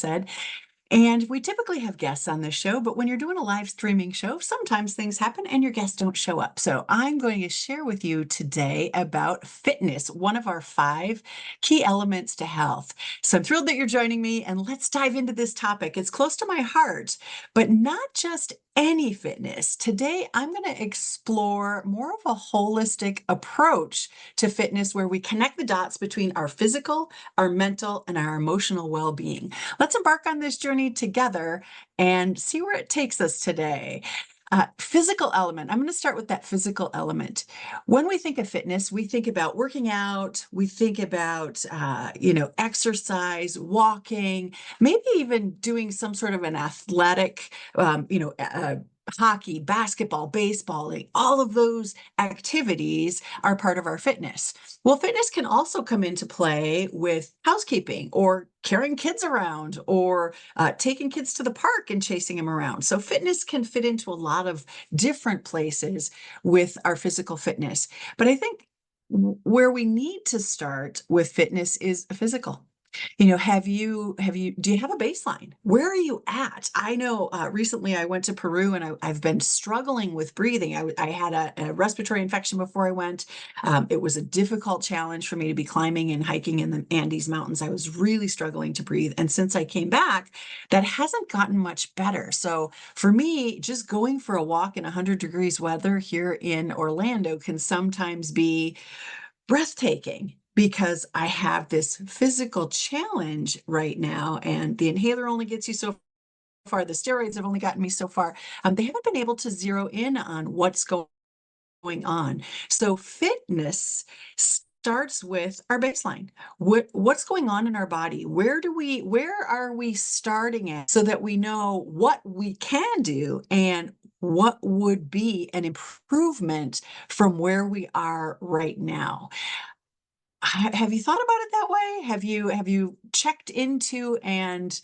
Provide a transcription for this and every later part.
said. And we typically have guests on this show, but when you're doing a live streaming show, sometimes things happen and your guests don't show up. So I'm going to share with you today about fitness, one of our 5 key elements to health. So I'm thrilled that you're joining me, and let's dive into this topic. It's close to my heart, but not just any fitness. Today, I'm going to explore more of a holistic approach to fitness where we connect the dots between our physical, our mental, and our emotional well-being. Let's embark on this journey together and see where it takes us today. Physical element. I'm going to start with that physical element. When we think of fitness, we think about working out. We think about, exercise, walking, maybe even doing some sort of an athletic, hockey, basketball, baseball, all of those activities are part of our fitness. Well, fitness can also come into play with housekeeping or carrying kids around or taking kids to the park and chasing them around. So fitness can fit into a lot of different places with our physical fitness. But I think where we need to start with fitness is physical. Do you have a baseline? Where are you at? I know recently I went to Peru and I've been struggling with breathing. I had a respiratory infection before I went. It was a difficult challenge for me to be climbing and hiking in the Andes Mountains. I was really struggling to breathe. And since I came back, that hasn't gotten much better. So for me, just going for a walk in 100 degrees weather here in Orlando can sometimes be breathtaking because I have this physical challenge right now, and the inhaler only gets you so far. The steroids have only gotten me so far. They haven't been able to zero in on what's going on. So fitness starts with our baseline. What's going on in our body? Where are we starting at so that we know what we can do and what would be an improvement from where we are right now? Have you thought about it that way? Have you checked into and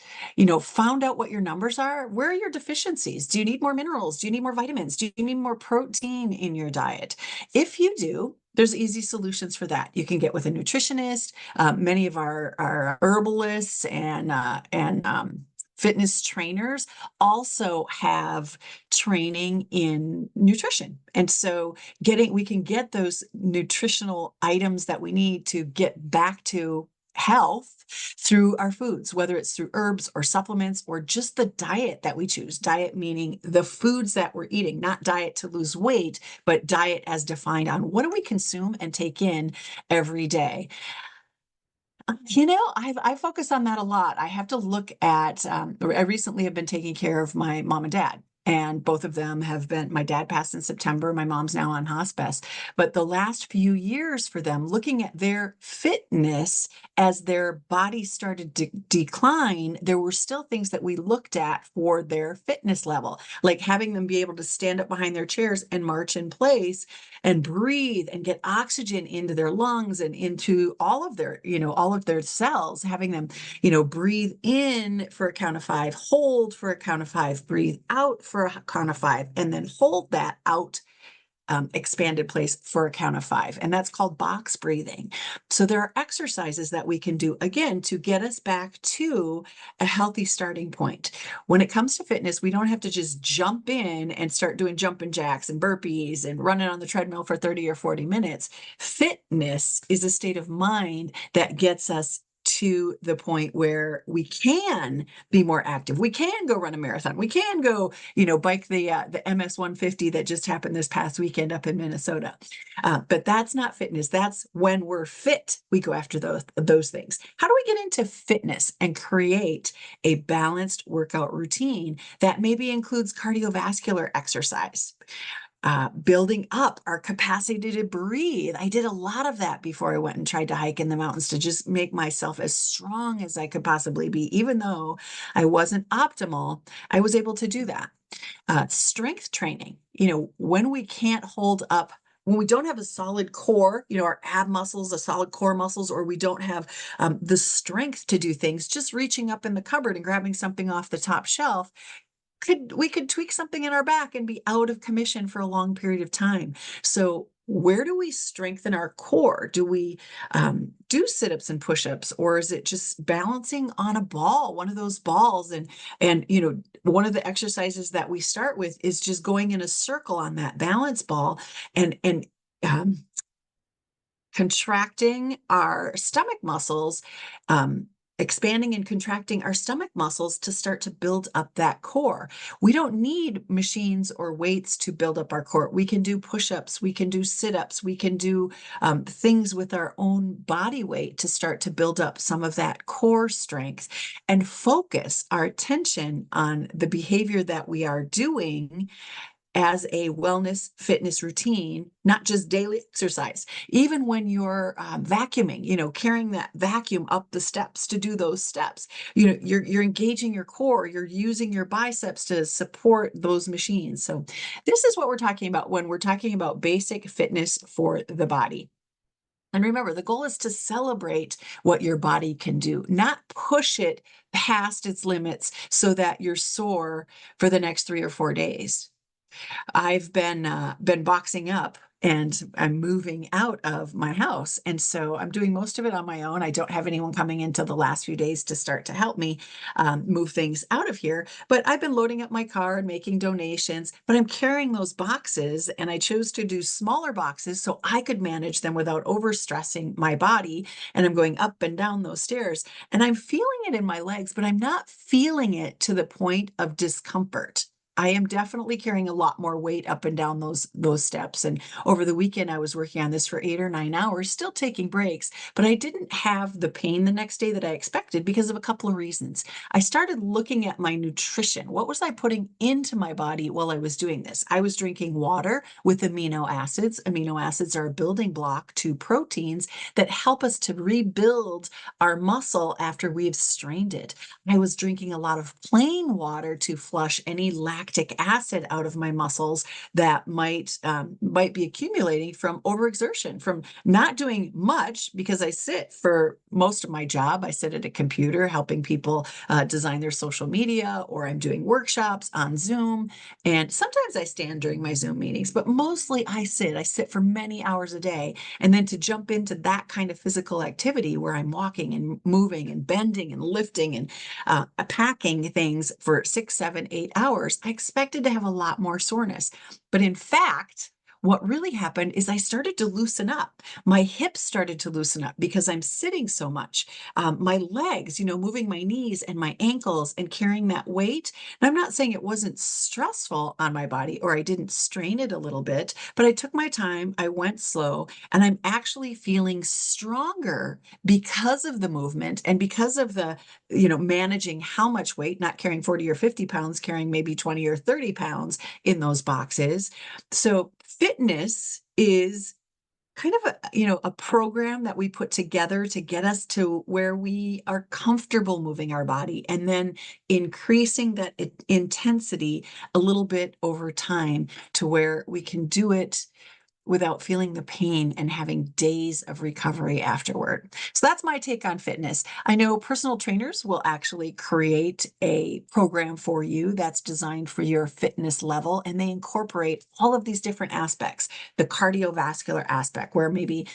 found out what your numbers are? Where are your deficiencies? Do you need more minerals? Do you need more vitamins? Do you need more protein in your diet? If you do, there's easy solutions for that. You can get with a nutritionist. Many of our herbalists and fitness trainers also have training in nutrition. And so we can get those nutritional items that we need to get back to health through our foods, whether it's through herbs or supplements or just the diet that we choose. Diet meaning the foods that we're eating, not diet to lose weight, but diet as defined on what do we consume and take in every day. I focus on that a lot. I have to look at, I recently have been taking care of my mom and dad. And both of them my dad passed in September. My mom's now on hospice. But the last few years for them, looking at their fitness as their body started to decline, there were still things that we looked at for their fitness level, like having them be able to stand up behind their chairs and march in place and breathe and get oxygen into their lungs and into all of their cells, having them, breathe in for a count of 5, hold for a count of 5, breathe out for a count of 5, and then hold that out expanded place for a count of 5. And that's called box breathing. So there are exercises that we can do, again, to get us back to a healthy starting point. When it comes to fitness, we don't have to just jump in and start doing jumping jacks and burpees and running on the treadmill for 30 or 40 minutes. Fitness is a state of mind that gets us to the point where we can be more active. We can go run a marathon. We can go, bike the MS 150 that just happened this past weekend up in Minnesota. But that's not fitness. That's when we're fit, we go after those things. How do we get into fitness and create a balanced workout routine that maybe includes cardiovascular exercise? Building up our capacity to breathe. I did a lot of that before I went and tried to hike in the mountains to just make myself as strong as I could possibly be. Even though I wasn't optimal, I was able to do that. Strength training, when we can't hold up, when we don't have a solid core, our ab muscles, the solid core muscles, or we don't have the strength to do things, just reaching up in the cupboard and grabbing something off the top shelf, we could tweak something in our back and be out of commission for a long period of time. So where do we strengthen our core? Do we do sit-ups and push-ups, or is it just balancing on a ball, one of those balls? And one of the exercises that we start with is just going in a circle on that balance ball and um, contracting our stomach muscles, um, expanding and contracting our stomach muscles to start to build up that core. We don't need machines or weights to build up our core. We can do push-ups, we can do sit-ups, we can do things with our own body weight to start to build up some of that core strength and focus our attention on the behavior that we are doing as a wellness fitness routine, not just daily exercise. Even when you're vacuuming, carrying that vacuum up the steps to do those steps, you're engaging your core, you're using your biceps to support those machines. So this is what we're talking about when we're talking about basic fitness for the body. And remember, the goal is to celebrate what your body can do, not push it past its limits so that you're sore for the next 3 or 4 days. I've been boxing up and I'm moving out of my house. And so I'm doing most of it on my own. I don't have anyone coming in till the last few days to start to help me move things out of here. But I've been loading up my car and making donations, but I'm carrying those boxes and I chose to do smaller boxes so I could manage them without overstressing my body. And I'm going up and down those stairs and I'm feeling it in my legs, but I'm not feeling it to the point of discomfort. I am definitely carrying a lot more weight up and down those steps. And over the weekend, I was working on this for 8 or 9 hours, still taking breaks, but I didn't have the pain the next day that I expected because of a couple of reasons. I started looking at my nutrition. What was I putting into my body while I was doing this? I was drinking water with amino acids. Amino acids are a building block to proteins that help us to rebuild our muscle after we've strained it. I was drinking a lot of plain water to flush any lactic acid out of my muscles that might be accumulating from overexertion, from not doing much because I sit for most of my job. I sit at a computer helping people design their social media, or I'm doing workshops on Zoom. And sometimes I stand during my Zoom meetings, but mostly I sit. I sit for many hours a day. And then to jump into that kind of physical activity where I'm walking and moving and bending and lifting and packing things for 6, 7, 8 hours, I expected to have a lot more soreness. But in fact, what really happened is I started to loosen up. My hips started to loosen up because I'm sitting so much. My legs, moving my knees and my ankles and carrying that weight. And I'm not saying it wasn't stressful on my body or I didn't strain it a little bit, but I took my time, I went slow, and I'm actually feeling stronger because of the movement and because of the managing how much weight, not carrying 40 or 50 pounds, carrying maybe 20 or 30 pounds in those boxes. So fitness is kind of a program that we put together to get us to where we are comfortable moving our body and then increasing that intensity a little bit over time to where we can do it without feeling the pain and having days of recovery afterward. So that's my take on fitness. I know personal trainers will actually create a program for you that's designed for your fitness level, and they incorporate all of these different aspects. The cardiovascular aspect, where maybe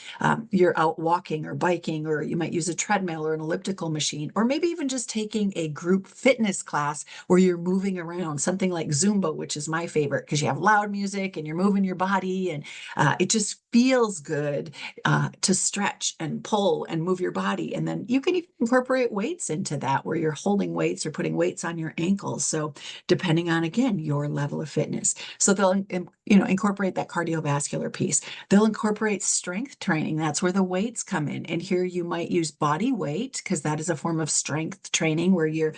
you're out walking or biking, or you might use a treadmill or an elliptical machine, or maybe even just taking a group fitness class where you're moving around, something like Zumba, which is my favorite because you have loud music and you're moving your body and it just feels good to stretch and pull and move your body. And then you can even incorporate weights into that where you're holding weights or putting weights on your ankles. So depending on, again, your level of fitness. So they'll, incorporate that cardiovascular piece. They'll incorporate strength training. That's where the weights come in. And here you might use body weight because that is a form of strength training where you're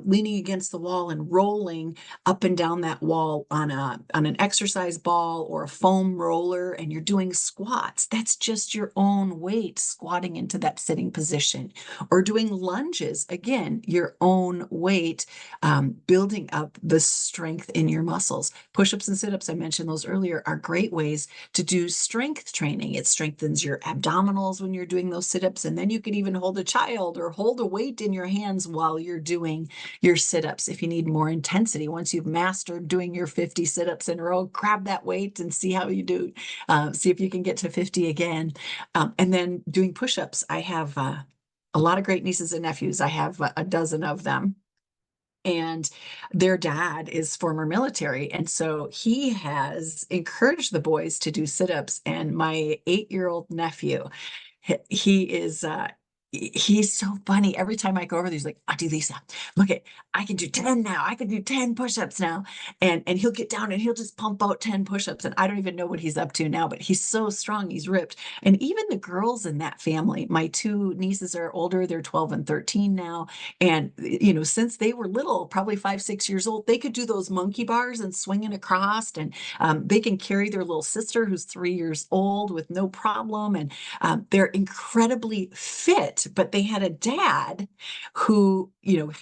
leaning against the wall and rolling up and down that wall on an exercise ball or a foam roller, and you're doing squats. That's just your own weight squatting into that sitting position. Or doing lunges, again, your own weight, building up the strength in your muscles. Push-ups and sit-ups, I mentioned those earlier, are great ways to do strength training. It strengthens your abdominals when you're doing those sit-ups, and then you can even hold a child or hold a weight in your hands while you're doing your sit-ups if you need more intensity. Once you've mastered doing your 50 sit-ups in a row, grab that weight and see how you do. See if you can get to 50 again. And then doing push-ups. I have a lot of great nieces and nephews. I have a dozen of them. And their dad is former military. And so he has encouraged the boys to do sit-ups. And my 8-year-old nephew, he is he's so funny. Every time I go over there, he's like, Auntie Lisa, look at, I can do 10 now. I can do 10 push-ups now. And he'll get down and he'll just pump out 10 push-ups. And I don't even know what he's up to now, but he's so strong, he's ripped. And even the girls in that family, my two nieces are older, they're 12 and 13 now. And since they were little, probably 5, 6 years old, they could do those monkey bars and swinging across. And they can carry their little sister who's 3 years old with no problem. And they're incredibly fit, but they had a dad who,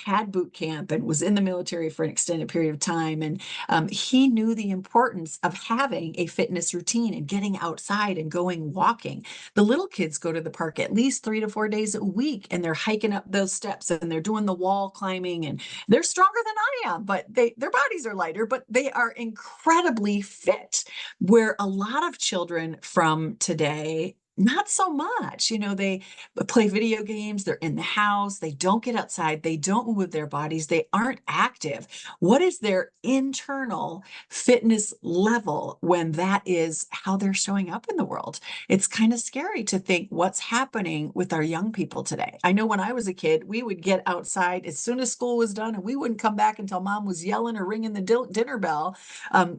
had boot camp and was in the military for an extended period of time. And he knew the importance of having a fitness routine and getting outside and going walking. The little kids go to the park at least 3 to 4 days a week, and they're hiking up those steps and they're doing the wall climbing, and they're stronger than I am, but their bodies are lighter, but they are incredibly fit. Where a lot of children from today, not so much. They play video games, they're in the house, they don't get outside, they don't move their bodies, they aren't active. What is their internal fitness level when that is how they're showing up in the world? It's kind of scary to think what's happening with our young people today. I know when I was a kid, we would get outside as soon as school was done, and we wouldn't come back until mom was yelling or ringing the dinner bell.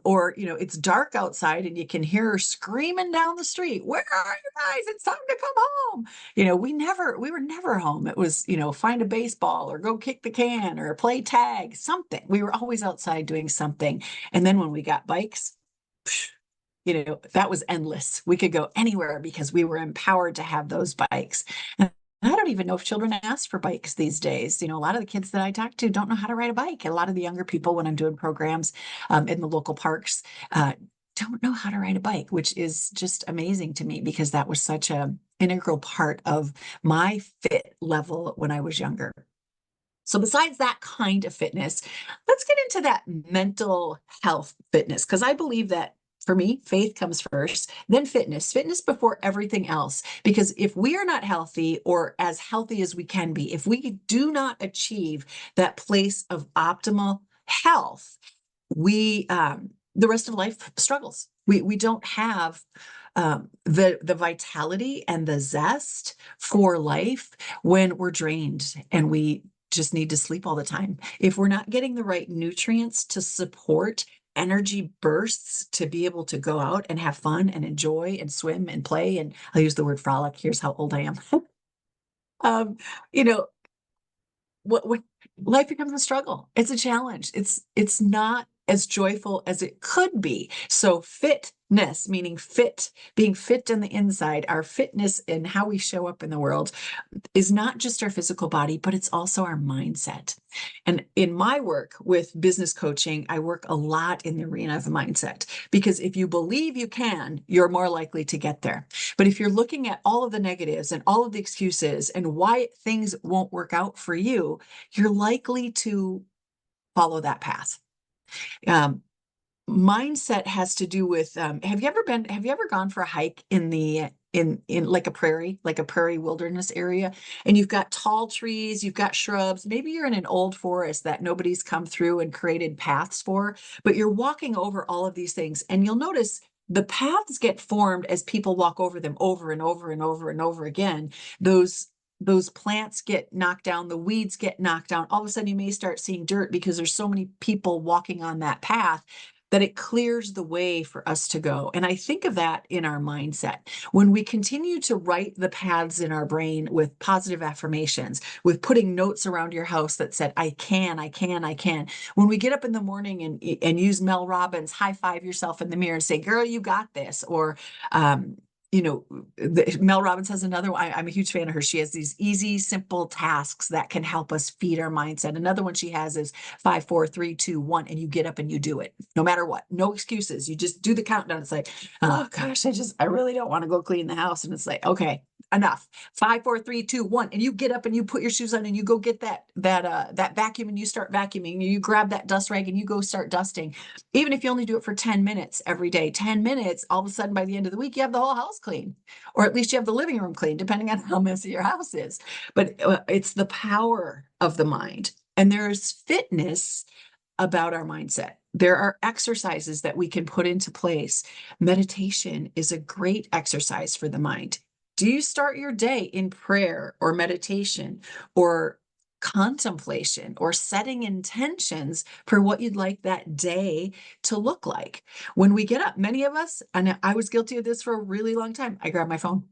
Or it's dark outside and you can hear her screaming down the street, "Where are you guys? It's time to come home." We were never home. It was, find a baseball or go kick the can or play tag, something. We were always outside doing something. And then when we got bikes, that was endless. We could go anywhere because we were empowered to have those bikes. And I don't even know if children ask for bikes these days. A lot of the kids that I talk to don't know how to ride a bike. And a lot of the younger people, when I'm doing programs in the local parks, don't know how to ride a bike, which is just amazing to me because that was such a integral part of my fit level when I was younger. So besides that kind of fitness, let's get into that mental health fitness, because I believe that for me, faith comes first, then fitness before everything else. Because if we are not healthy or as healthy as we can be, if we do not achieve that place of optimal health, we the rest of life struggles. We don't have the vitality and the zest for life when we're drained and we just need to sleep all the time. If we're not getting the right nutrients to support energy bursts to be able to go out and have fun and enjoy and swim and play, and I'll use the word frolic. Here's how old I am. um, you know, what life becomes a struggle. It's a challenge. It's not as joyful as it could be. So fitness, meaning fit, being fit on the inside, our fitness and how we show up in the world is not just our physical body, but it's also our mindset. And in my work with business coaching, I work a lot in the arena of mindset, because if you believe you can, you're more likely to get there. But if you're looking at all of the negatives and all of the excuses and why things won't work out for you, you're likely to follow that path. Um, Mindset has to do with have you ever gone for a hike in the in like a prairie wilderness area, and you've got tall trees, you've got shrubs, maybe you're in an old forest that nobody's come through and created paths for, but you're walking over all of these things, and you'll notice the paths get formed as people walk over them over and over and over and over again. Those plants get knocked down, the weeds get knocked down. All of a sudden, you may start seeing dirt because there's so many people walking on that path that it clears the way for us to go. And I think of that in our mindset. When we continue to write the paths in our brain with positive affirmations, with putting notes around your house that said, "I can, I can, I can." When we get up in the morning and use Mel Robbins, high five yourself in the mirror and say, "Girl, you got this." Or Mel Robbins has another one. I'm a huge fan of her. She has these easy, simple tasks that can help us feed our mindset. Another one she has is 5, 4, 3, 2, 1, and you get up and you do it no matter what. No excuses. You just do the countdown. It's like, oh gosh, I really don't want to go clean the house. And it's like, okay, enough. 5, 4, 3, 2, 1, and you get up and you put your shoes on and you go get that vacuum and you start vacuuming. You grab that dust rag and you go start dusting. Even if you only do it for 10 minutes every day, 10 minutes, all of a sudden by the end of the week, you have the whole house clean, or at least you have the living room clean, depending on how messy your house is. But it's the power of the mind. And there's fitness about our mindset. There are exercises that we can put into place. Meditation is a great exercise for the mind. Do you start your day in prayer or meditation or contemplation or setting intentions for what you'd like that day to look like? When we get up, many of us, and I was guilty of this for a really long time, I grab my phone.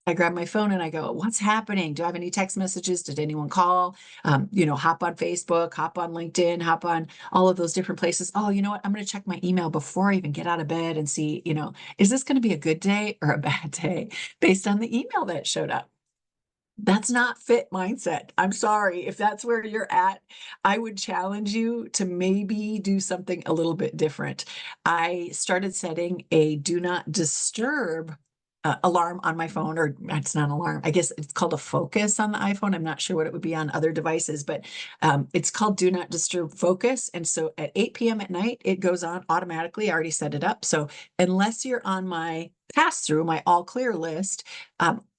I grab my phone and I go, what's happening? Do I have any text messages? Did anyone call? Hop on Facebook, hop on LinkedIn, hop on all of those different places. Oh, you know what? I'm going to check my email before I even get out of bed and see, is this going to be a good day or a bad day based on the email that showed up? That's not fit mindset. I'm sorry. If that's where you're at, I would challenge you to maybe do something a little bit different. I started setting a do not disturb alarm on my phone, or it's not an alarm. I guess it's called a focus on the iPhone. I'm not sure what it would be on other devices, but it's called do not disturb focus. And so at 8 p.m. at night, it goes on automatically. I already set it up. So unless you're on my pass through, my all clear list,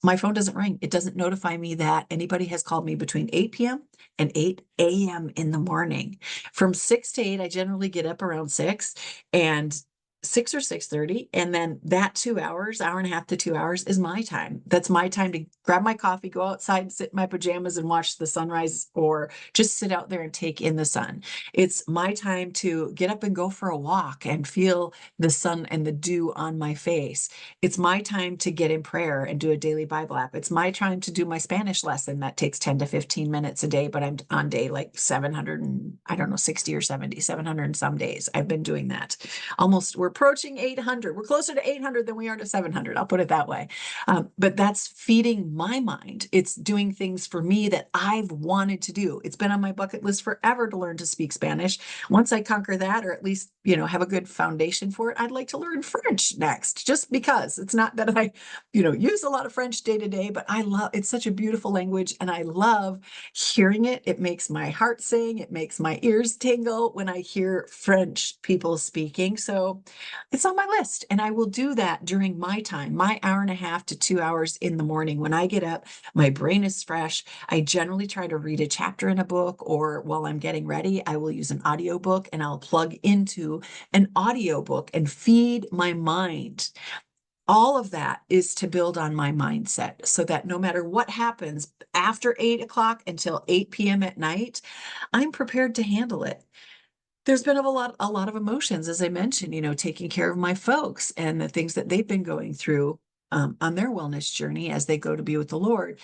my phone doesn't ring. It doesn't notify me that anybody has called me between 8 p.m. and 8 a.m. in the morning. From 6 to 8, I generally get up around 6, and 6 or 6:30, and then that 2 hours, hour and a half to 2 hours is my time. That's my time to grab my coffee, go outside, sit in my pajamas and watch the sunrise, or just sit out there and take in the sun. It's my time to get up and go for a walk and feel the sun and the dew on my face. It's my time to get in prayer and do a daily Bible app. It's my time to do my Spanish lesson that takes 10 to 15 minutes a day, but I'm on day like 700 and I don't know, 60 or 70, 700 and some days. I've been doing that. We're approaching 800. We're closer to 800 than we are to 700. I'll put it that way. But that's feeding my mind. It's doing things for me that I've wanted to do. It's been on my bucket list forever to learn to speak Spanish. Once I conquer that, or at least, have a good foundation for it, I'd like to learn French next, just because. It's not that I, use a lot of French day to day, but it's such a beautiful language and I love hearing it. It makes my heart sing. It makes my ears tingle when I hear French people speaking. So it's on my list, and I will do that during my time, my hour and a half to 2 hours in the morning. When I get up, my brain is fresh. I generally try to read a chapter in a book, or while I'm getting ready, I will use an audiobook and I'll plug into an audiobook and feed my mind. All of that is to build on my mindset so that no matter what happens after 8 o'clock until 8 p.m. at night, I'm prepared to handle it. There's been a lot of emotions, as I mentioned, taking care of my folks and the things that they've been going through on their wellness journey as they go to be with the Lord.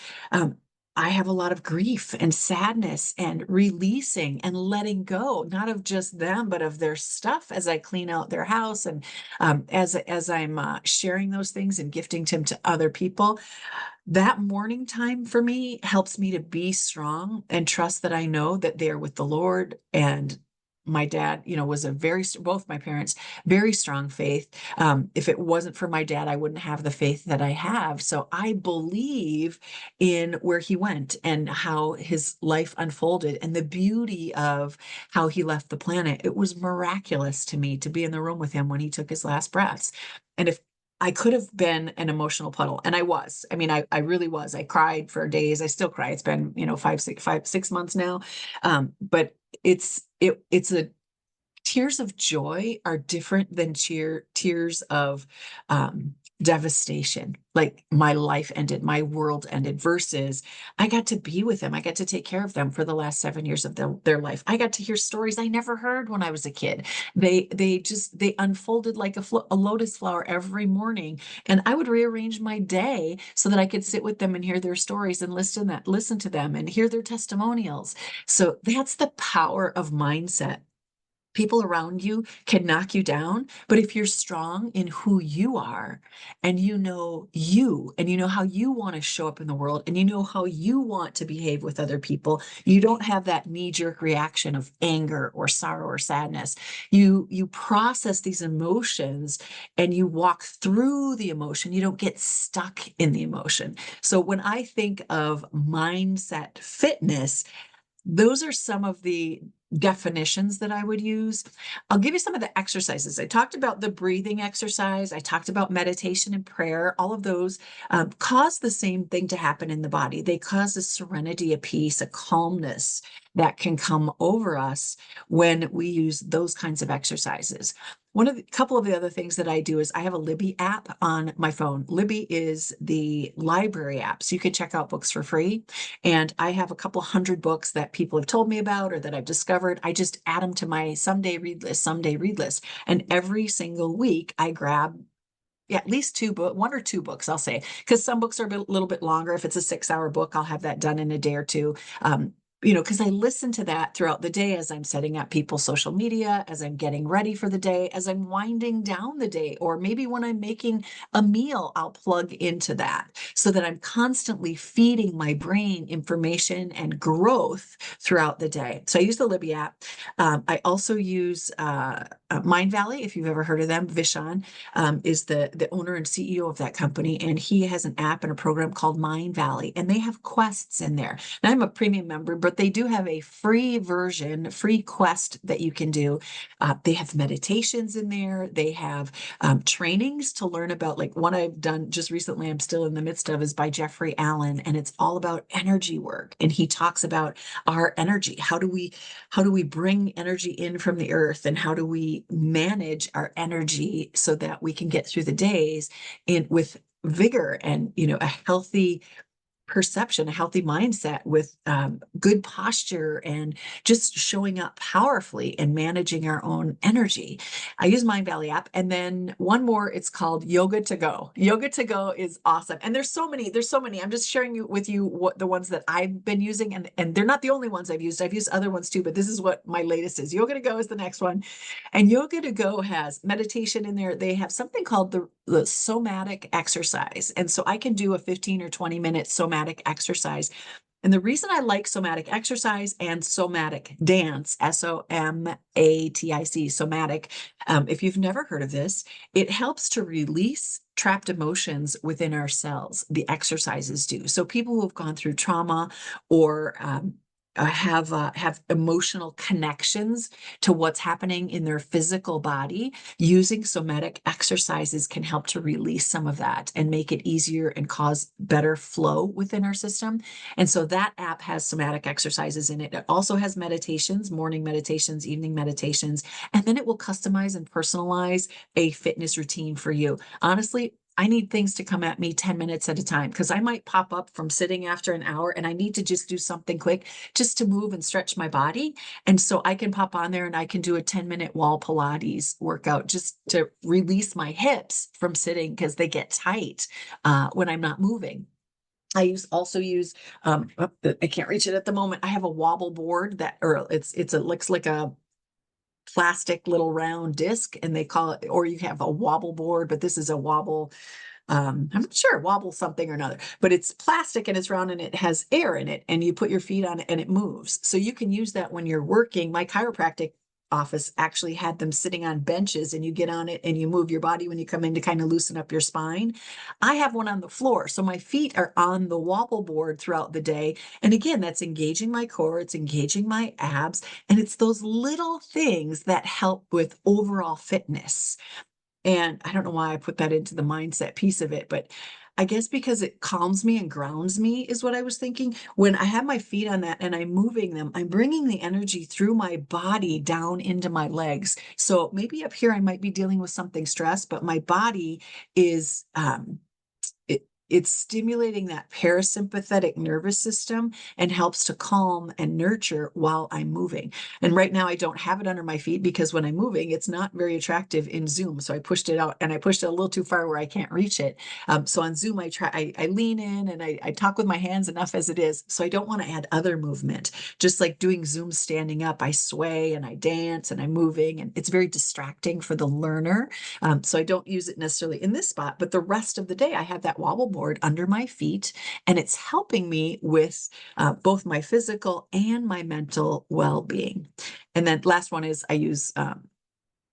I have a lot of grief and sadness and releasing and letting go, not of just them, but of their stuff as I clean out their house, and as I'm sharing those things and gifting them to other people. That morning time for me helps me to be strong and trust that I know that they're with the Lord. And my dad, was both my parents, very strong faith. If it wasn't for my dad, I wouldn't have the faith that I have. So I believe in where he went and how his life unfolded and the beauty of how he left the planet. It was miraculous to me to be in the room with him when he took his last breaths. And if I could have been an emotional puddle, and I was. I mean, I really was. I cried for days. I still cry. It's been, 5, 6 months now. But it's a tears of joy are different than tears of devastation. Like my life ended, my world ended, versus I got to be with them. I got to take care of them for the last 7 years of their life. I got to hear stories I never heard when I was a kid. They unfolded like a lotus flower every morning. And I would rearrange my day so that I could sit with them and hear their stories and listen to them and hear their testimonials. So that's the power of mindset. People around you can knock you down, but if you're strong in who you are and you know how you want to show up in the world and you know how you want to behave with other people, you don't have that knee-jerk reaction of anger or sorrow or sadness. You process these emotions and you walk through the emotion. You don't get stuck in the emotion. So when I think of mindset fitness, those are some of the definitions that I would use. I'll give you some of the exercises. I talked about the breathing exercise. I talked about meditation and prayer. All of those cause the same thing to happen in the body. They cause a serenity, a peace, a calmness that can come over us when we use those kinds of exercises. Couple of the other things that I do is I have a Libby app on my phone. Libby is the library app, so you can check out books for free. And I have a couple hundred books that people have told me about or that I've discovered. I just add them to my someday read list, someday read list. And every single week I grab at least one or two books, I'll say, because some books are a little bit longer. If it's a 6-hour book, I'll have that done in a day or two. Because I listen to that throughout the day as I'm setting up people's social media, as I'm getting ready for the day, as I'm winding down the day, or maybe when I'm making a meal, I'll plug into that so that I'm constantly feeding my brain information and growth throughout the day. So I use the Libby app. I also use Mind Valley, if you've ever heard of them. Vishan is the owner and CEO of that company, and he has an app and a program called Mind Valley, and they have quests in there. And I'm a premium member, but they do have a free version, free quest that you can do. They have meditations in there. They have trainings to learn about, like one I've done just recently, I'm still in the midst of, is by Jeffrey Allen, and it's all about energy work. And he talks about our energy. How do we bring energy in from the earth, and how do we manage our energy so that we can get through the days with vigor and a healthy perception, a healthy mindset with good posture and just showing up powerfully and managing our own energy. I use Mind Valley app. And then one more, it's called Yoga to Go. Yoga to Go is awesome. And there's so many. I'm just sharing with you what the ones that I've been using. And they're not the only ones I've used. I've used other ones too, but this is what my latest is. Yoga to Go is the next one. And Yoga to Go has meditation in there. They have something called the somatic exercise. And so I can do a 15 or 20-minute somatic exercise. And the reason I like somatic exercise and somatic dance, SOMATIC, somatic, if you've never heard of this, it helps to release trapped emotions within ourselves. The exercises do. So people who have gone through trauma or have emotional connections to what's happening in their physical body, using somatic exercises can help to release some of that and make it easier and cause better flow within our system. And so that app has somatic exercises in it. It also has meditations, morning meditations, evening meditations, and then it will customize and personalize a fitness routine for you. Honestly, I need things to come at me 10 minutes at a time, because I might pop up from sitting after an hour and I need to just do something quick just to move and stretch my body. And so I can pop on there and I can do a 10-minute wall Pilates workout just to release my hips from sitting, because they get tight when I'm not moving. I also use I can't reach it at the moment. I have a wobble board it looks like a plastic little round disc, and they call it, or you have a wobble board, but this is a wobble. I'm not sure, wobble something or another, but it's plastic and it's round and it has air in it, and you put your feet on it and it moves. So you can use that when you're working. My chiropractic office actually had them sitting on benches, and you get on it and you move your body when you come in to kind of loosen up your spine. I have one on the floor, so my feet are on the wobble board throughout the day. And again, that's engaging my core, it's engaging my abs, and it's those little things that help with overall fitness. And I don't know why I put that into the mindset piece of it, but I guess because it calms me and grounds me is what I was thinking. When I have my feet on that and I'm moving them, I'm bringing the energy through my body down into my legs. So maybe up here I might be dealing with something stress, but my body is it's stimulating that parasympathetic nervous system and helps to calm and nurture while I'm moving. And right now I don't have it under my feet because when I'm moving, it's not very attractive in Zoom. So I pushed it out and I pushed it a little too far where I can't reach it. So on Zoom, I lean in and I talk with my hands enough as it is. So I don't want to add other movement. Just like doing Zoom standing up, I sway and I dance and I'm moving, and it's very distracting for the learner. So I don't use it necessarily in this spot, but the rest of the day I have that wobble board under my feet, and it's helping me with both my physical and my mental well-being. And then last one is I use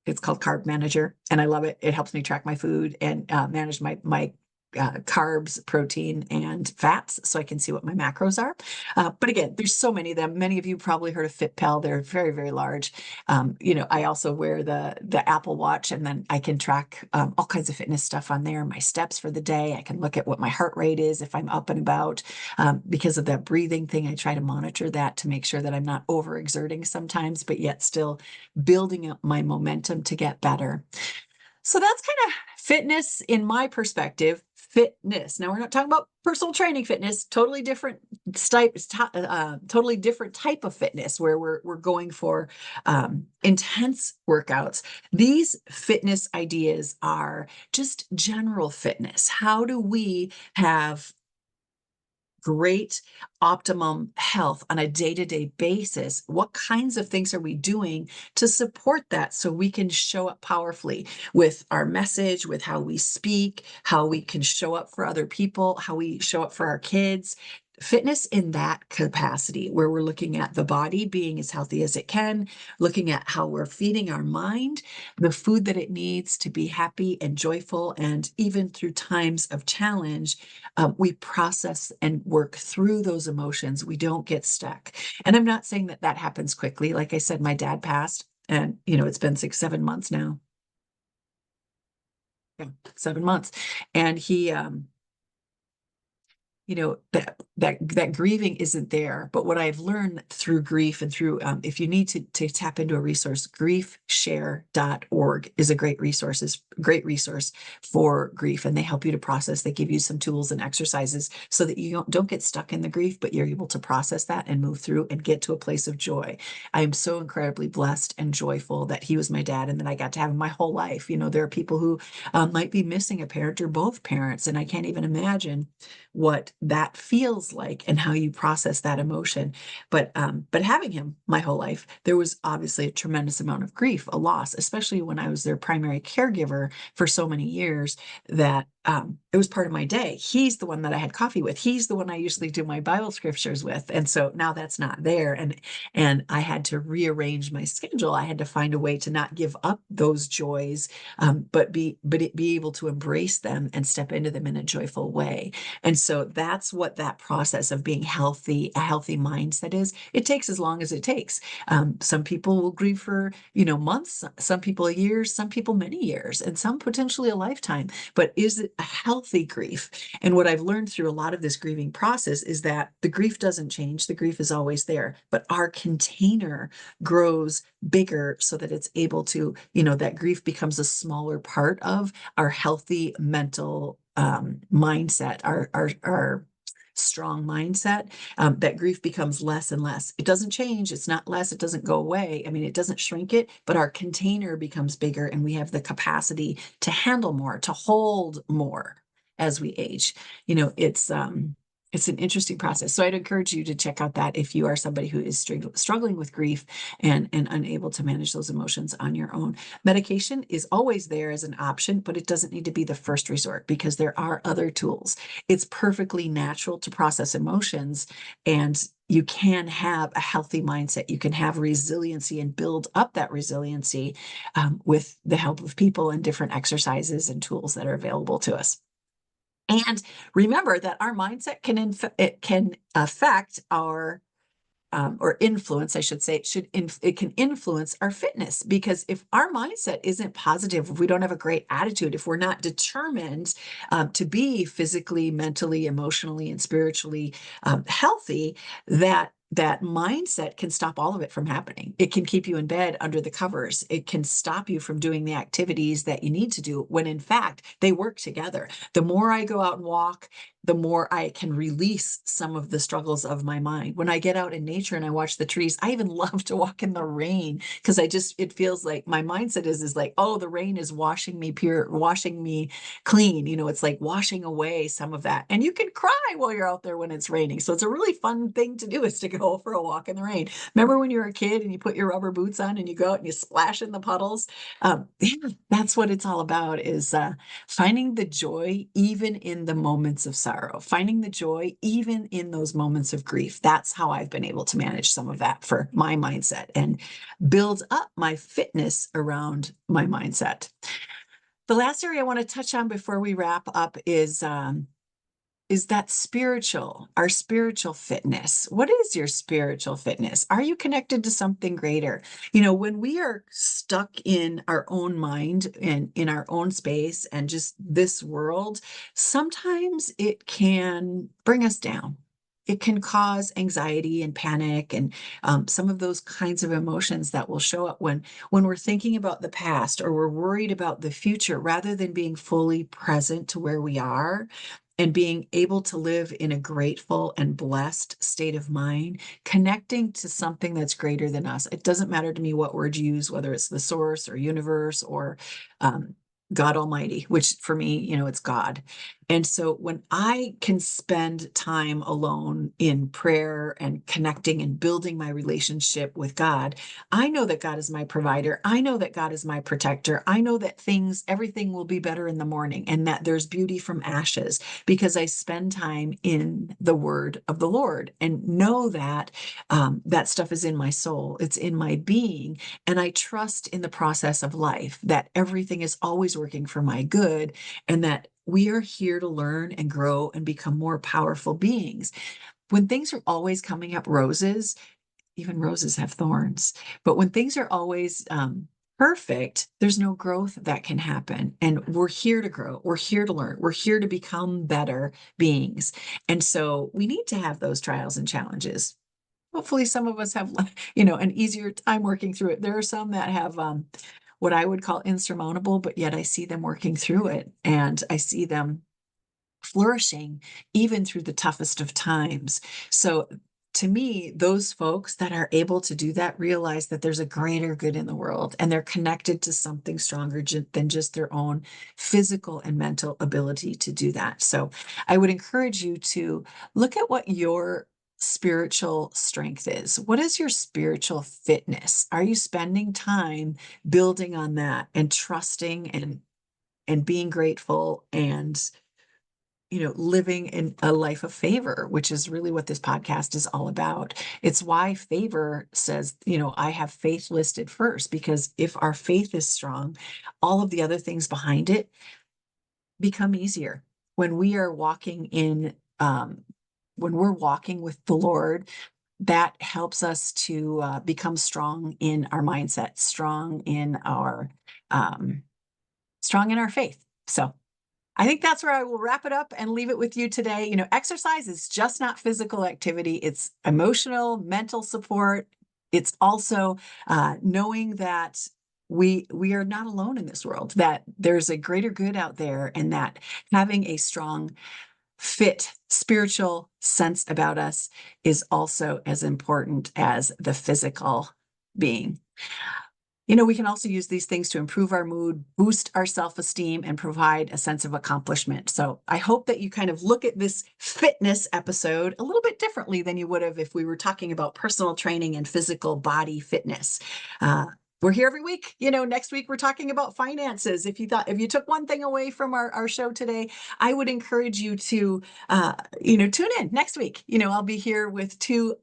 it's called Carb Manager, and I love it. It helps me track my food and manage my carbs, protein, and fats, so I can see what my macros are. But again, there's so many of them. Many of you probably heard of FitPal. They're very, very large. I also wear the Apple Watch, and then I can track all kinds of fitness stuff on there. My steps for the day. I can look at what my heart rate is if I'm up and about. Because of that breathing thing, I try to monitor that to make sure that I'm not overexerting sometimes, but yet still building up my momentum to get better. So that's kind of fitness in my perspective. Fitness. Now we're not talking about personal training fitness. Totally different type. Totally different type of fitness where we're going for intense workouts. These fitness ideas are just general fitness. How do we have great optimum health on a day-to-day basis? What kinds of things are we doing to support that so we can show up powerfully with our message, with how we speak, how we can show up for other people, how we show up for our kids? Fitness in that capacity, where we're looking at the body being as healthy as it can, looking at how we're feeding our mind the food that it needs to be happy and joyful, and even through times of challenge, we process and work through those emotions. We don't get stuck. And I'm not saying that that happens quickly. Like I said, my dad passed, and it's been 6, 7 months now. Yeah, 7 months. And he that grieving isn't there. But what I've learned through grief and through if you need to tap into a resource, griefshare.org is a great resource for grief, and they help you to process. They give you some tools and exercises so that you don't get stuck in the grief, but you're able to process that and move through and get to a place of joy. I am so incredibly blessed and joyful that he was my dad and that I got to have him my whole life. There are people who might be missing a parent or both parents, and I can't even imagine what that feels like and how you process that emotion. But having him my whole life, there was obviously a tremendous amount of grief, a loss, especially when I was their primary caregiver for so many years, that it was part of my day. He's the one that I had coffee with. He's the one I usually do my Bible scriptures with. And so now that's not there. And I had to rearrange my schedule. I had to find a way to not give up those joys, but be able to embrace them and step into them in a joyful way. And so that's what that process of being healthy, a healthy mindset is. It takes as long as it takes. Some people will grieve for, months, some people a year, some people many years, and some potentially a lifetime. But is it a healthy grief? And what I've learned through a lot of this grieving process is that the grief doesn't change. The grief is always there, but our container grows bigger so that it's able to, that grief becomes a smaller part of our healthy mental mindset, our strong mindset. That grief becomes less and less. It doesn't change. It's not less. It doesn't go away. I mean, it doesn't shrink it, but our container becomes bigger, and we have the capacity to handle more, to hold more as we age. It's an interesting process. So I'd encourage you to check out that if you are somebody who is struggling with grief and unable to manage those emotions on your own. Medication is always there as an option, but it doesn't need to be the first resort because there are other tools. It's perfectly natural to process emotions, and you can have a healthy mindset. You can have resiliency and build up that resiliency with the help of people and different exercises and tools that are available to us. And remember that our mindset can affect our or influence, I should say, it can influence our fitness, because if our mindset isn't positive, if we don't have a great attitude, if we're not determined to be physically, mentally, emotionally, and spiritually healthy, that that mindset can stop all of it from happening. It can keep you in bed under the covers. It can stop you from doing the activities that you need to do when in fact they work together. The more I go out and walk, the more I can release some of the struggles of my mind. When I get out in nature and I watch the trees, I even love to walk in the rain because it feels like my mindset is like, oh, the rain is washing me pure, washing me clean. It's like washing away some of that. And you can cry while you're out there when it's raining. So it's a really fun thing to do, is to go for a walk in the rain. Remember when you were a kid and you put your rubber boots on and you go out and you splash in the puddles? Yeah, that's what it's all about, is finding the joy even in the moments of sorrow, finding the joy even in those moments of grief. That's how I've been able to manage some of that for my mindset and build up my fitness around my mindset. The last area I want to touch on before we wrap up is that our spiritual fitness. What is your spiritual fitness? Are you connected to something greater? When we are stuck in our own mind and in our own space and just this world, sometimes it can bring us down. It can cause anxiety and panic and some of those kinds of emotions that will show up when we're thinking about the past or we're worried about the future, rather than being fully present to where we are and being able to live in a grateful and blessed state of mind, connecting to something that's greater than us. It doesn't matter to me what word you use, whether it's the source or universe or God Almighty, which for me, it's God. And so when I can spend time alone in prayer and connecting and building my relationship with God, I know that God is my provider. I know that God is my protector. I know that everything will be better in the morning and that there's beauty from ashes, because I spend time in the word of the Lord and know that that stuff is in my soul. It's in my being. And I trust in the process of life that everything is always working for my good, and that we are here to learn and grow and become more powerful beings. When things are always coming up roses, even roses have thorns, but when things are always perfect, there's no growth that can happen. And we're here to grow. We're here to learn. We're here to become better beings. And so we need to have those trials and challenges. Hopefully some of us have, an easier time working through it. There are some that have what I would call insurmountable, but yet I see them working through it and I see them flourishing even through the toughest of times. So to me, those folks that are able to do that realize that there's a greater good in the world and they're connected to something stronger than just their own physical and mental ability to do that. So I would encourage you to look at what your spiritual strength is. What is your spiritual fitness? Are you spending time building on that and trusting and being grateful and living in a life of favor, which is really what this podcast is all about. It's why Favor says, I have faith listed first, because if our faith is strong, all of the other things behind it become easier. When we are walking when we're walking with the Lord, that helps us to become strong in our mindset, um, strong in our faith. So I think that's where I will wrap it up and leave it with you today. Exercise is just not physical activity. It's emotional, mental support. It's also knowing that we are not alone in this world, that there's a greater good out there, and that having a strong, fit, spiritual sense about us is also as important as the physical being. We can also use these things to improve our mood, boost our self-esteem, and provide a sense of accomplishment. So I hope that you kind of look at this fitness episode a little bit differently than you would have if we were talking about personal training and physical body fitness. We're here every week. Next week we're talking about finances. If you took one thing away from our show today, I would encourage you to, tune in next week. I'll be here with two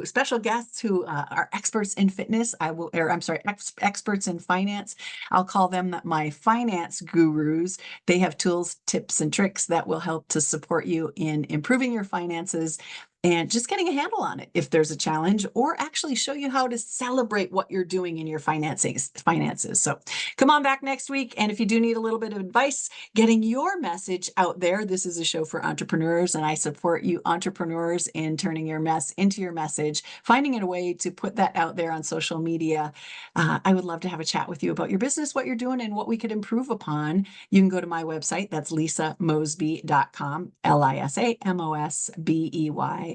special guests who are experts in fitness. Experts in finance. I'll call them my finance gurus. They have tools, tips, and tricks that will help to support you in improving your finances and just getting a handle on it if there's a challenge, or actually show you how to celebrate what you're doing in your finances. So come on back next week. And if you do need a little bit of advice getting your message out there, this is a show for entrepreneurs, and I support you entrepreneurs in turning your mess into your message, finding a way to put that out there on social media. I would love to have a chat with you about your business, what you're doing, and what we could improve upon. You can go to my website. That's lisamosbey.com, Lisamosbey.